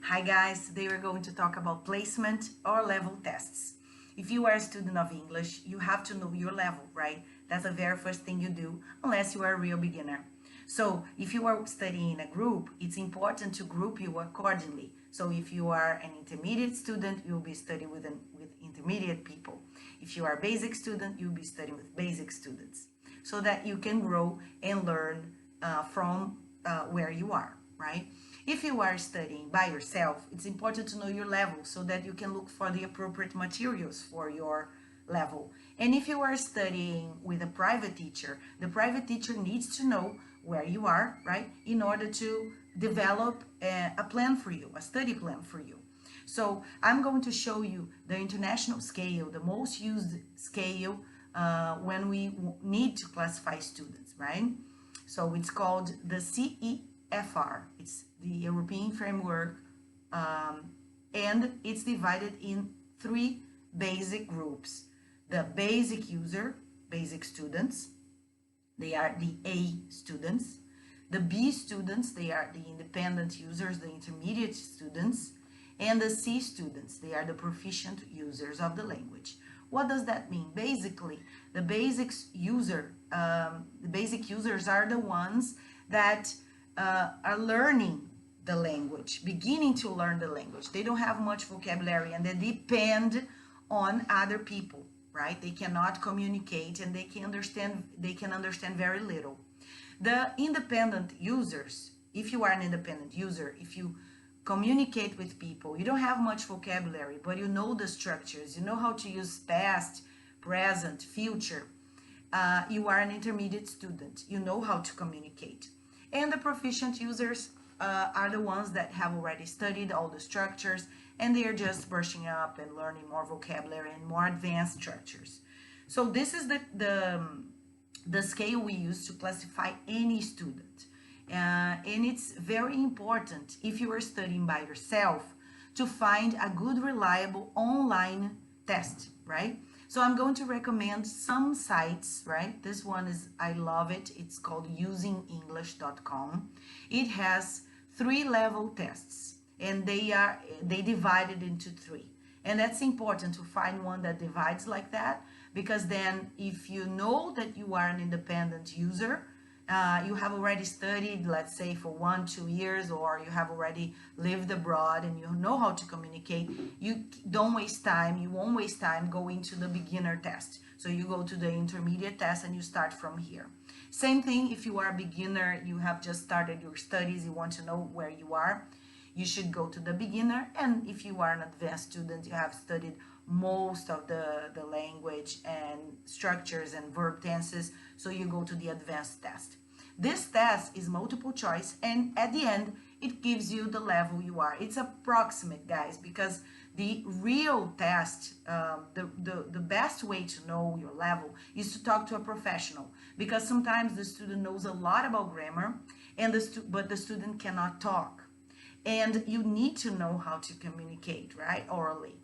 Hi guys, today we're going to talk about placement or level tests. If you are a student of English, you have to know your level, right? That's the very first thing you do, unless you are a real beginner. So if you are studying in a group, it's important to group you accordingly. So if you are an intermediate student, you'll be studying with intermediate people. If you are a basic student, you'll be studying with basic students, so that you can grow and learn from where you are, right? If you are studying by yourself, it's important to know your level so that you can look for the appropriate materials for your level. And if you are studying with a private teacher, the private teacher needs to know where you are, right, in order to develop a plan for you, a study plan for you. So I'm going to show you the international scale, the most used scale when we need to classify students, right? So it's called the CEFR. It's the European Framework, and it's divided in three basic groups. The basic user, basic students, they are the A students. The B students, they are the independent users, the intermediate students. And the C students, they are the proficient users of the language. What does that mean? Basically, the basic users are the ones that are learning the language, beginning to learn the language. They don't have much vocabulary and they depend on other people, right? They cannot communicate and they can understand very little. The independent users, if you are an independent user, if you communicate with people, you don't have much vocabulary, but you know the structures, you know how to use past, present, future. You are an intermediate student, you know how to communicate. And the proficient users are the ones that have already studied all the structures and they are just brushing up and learning more vocabulary and more advanced structures. So this is the scale we use to classify any student. And it's very important, if you are studying by yourself, to find a good, reliable online test, right? So I'm going to recommend some sites, right? This one is, I love it. It's called usingenglish.com. It has 3 level tests and they divide it into 3. And that's important to find one that divides like that, because then if you know that you are an independent user, you have already studied, let's say, for 1-2 years, or you have already lived abroad and you know how to communicate, you don't waste time, you won't waste time going to the beginner test. So you go to the intermediate test and you start from here. Same thing if you are a beginner, you have just started your studies, you want to know where you are, you should go to the beginner. And if you are an advanced student, you have studied most of the language and structures and verb tenses, so you go to the advanced test. This test is multiple choice, and at the end it gives you the level you are. It's approximate, guys, because the real test, the best way to know your level is to talk to a professional, because sometimes the student knows a lot about grammar and but the student cannot talk, and you need to know how to communicate, right, orally.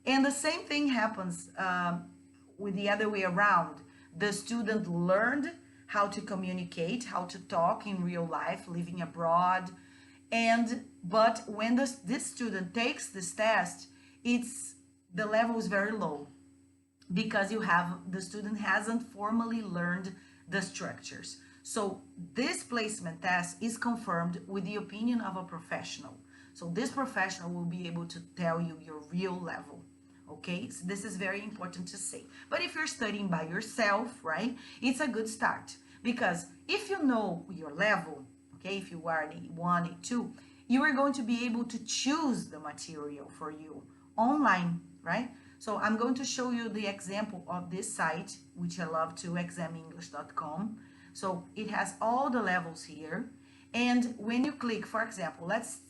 And the same thing happens with the other way around. The student learned how to communicate, how to talk in real life, living abroad. But when this student takes this test, the level is very low, because the student hasn't formally learned the structures. So this placement test is confirmed with the opinion of a professional. So this professional will be able to tell you your real level. Okay, so this is very important to say. But if you're studying by yourself, right, it's a good start, because if you know your level, okay, if you are an A1, A2, you are going to be able to choose the material for you online, right? So I'm going to show you the example of this site, which I love too, examenglish.com. So it has all the levels here. And when you click, for example, let's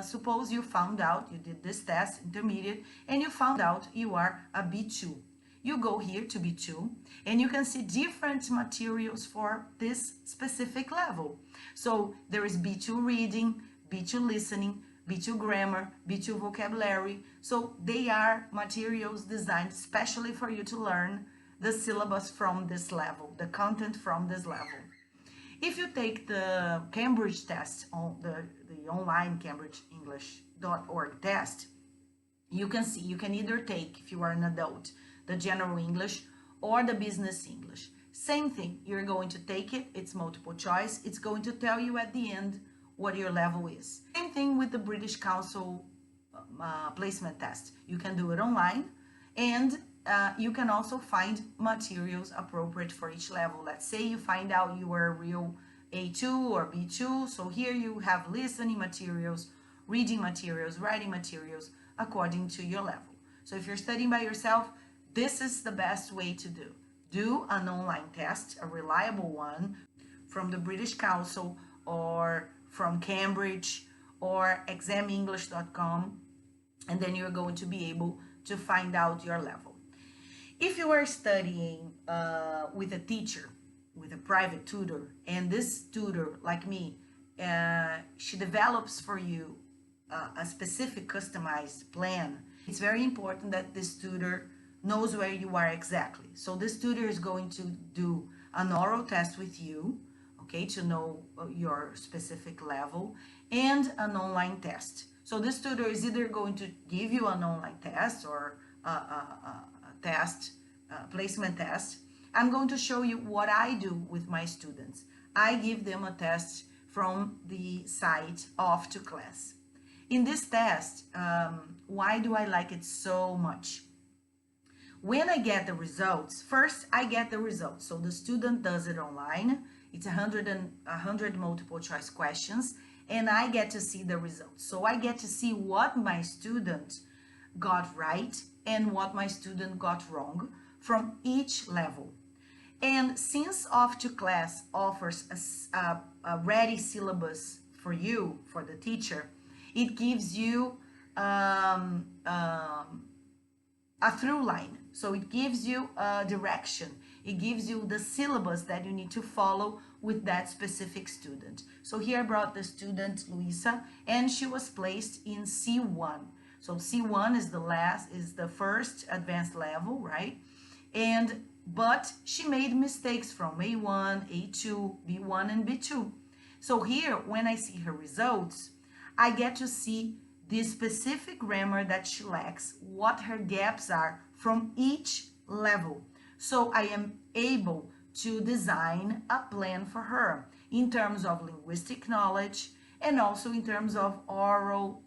suppose you found out, you did this test, intermediate, and you found out you are a B2. You go here to B2, and you can see different materials for this specific level. So there is B2 reading, B2 listening, B2 grammar, B2 vocabulary. So they are materials designed especially for you to learn the syllabus from this level, the content from this level. If you take the Cambridge test, on the online CambridgeEnglish.org test, you can see, you can either take, if you are an adult, the general English or the business English. Same thing, you're going to take it, it's multiple choice, it's going to tell you at the end what your level is. Same thing with the British Council placement test. You can do it online, and you can also find materials appropriate for each level. Let's say you find out you are a real A2 or B2, so here you have listening materials, reading materials, writing materials according to your level. So if you're studying by yourself, this is the best way to do. Do an online test, a reliable one, from the British Council or from Cambridge or examenglish.com, and then you're going to be able to find out your level. If you are studying with a teacher, with a private tutor, and this tutor, like me, she develops for you a specific customized plan, it's very important that this tutor knows where you are exactly. So this tutor is going to do an oral test with you, okay, to know your specific level, and an online test. So this tutor is either going to give you an online test or placement test. I'm going to show you what I do with my students. I give them a test from the site Off to Class. In this test, why do I like it so much? When I get the results, first I get the results. So the student does it online. It's 100 multiple choice questions, and I get to see the results. So I get to see what my student got right and what my student got wrong from each level. And since Off to Class offers a ready syllabus for you, for the teacher, it gives you a through line. So it gives you a direction. It gives you the syllabus that you need to follow with that specific student. So here I brought the student Luisa, and she was placed in C1. So C1 is the first advanced level, right? But she made mistakes from A1, A2, B1, and B2. So here, when I see her results, I get to see the specific grammar that she lacks, what her gaps are from each level. So I am able to design a plan for her in terms of linguistic knowledge and also in terms of oral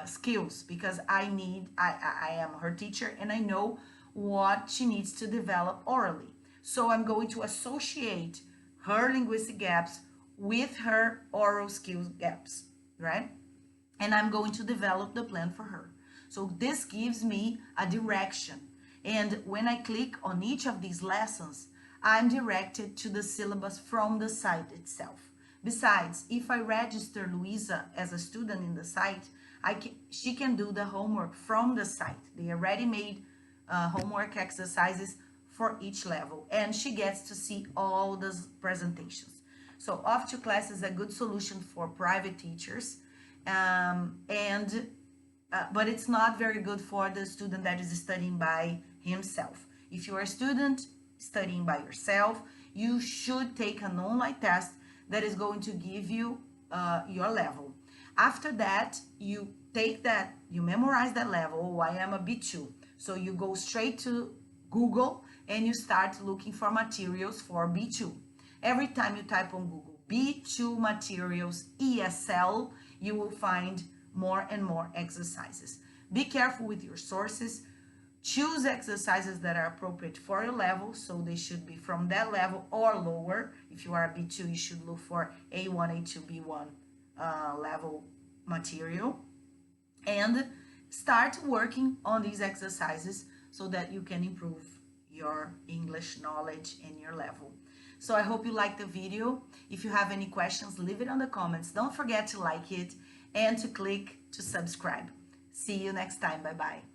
skills, because I am her teacher and I know what she needs to develop orally. So I'm going to associate her linguistic gaps with her oral skills gaps, right? And I'm going to develop the plan for her. So this gives me a direction. And when I click on each of these lessons, I'm directed to the syllabus from the site itself. Besides, if I register Luisa as a student in the site, she can do the homework from the site. They already made homework exercises for each level, and she gets to see all those presentations. So Off to Class is a good solution for private teachers, but it's not very good for the student that is studying by himself. If you are a student studying by yourself, you should take an online test that is going to give you your level. After that, you take that, you memorize that level. Oh, I am a B2. So you go straight to Google and you start looking for materials for B2. Every time you type on Google B2 materials ESL, you will find more and more exercises. Be careful with your sources. Choose exercises that are appropriate for your level, so they should be from that level or lower. If you are a B2, you should look for A1, A2, B1 level material. And start working on these exercises so that you can improve your English knowledge and your level. So I hope you liked the video. If you have any questions, leave it on the comments. Don't forget to like it and to click to subscribe. See you next time. Bye-bye.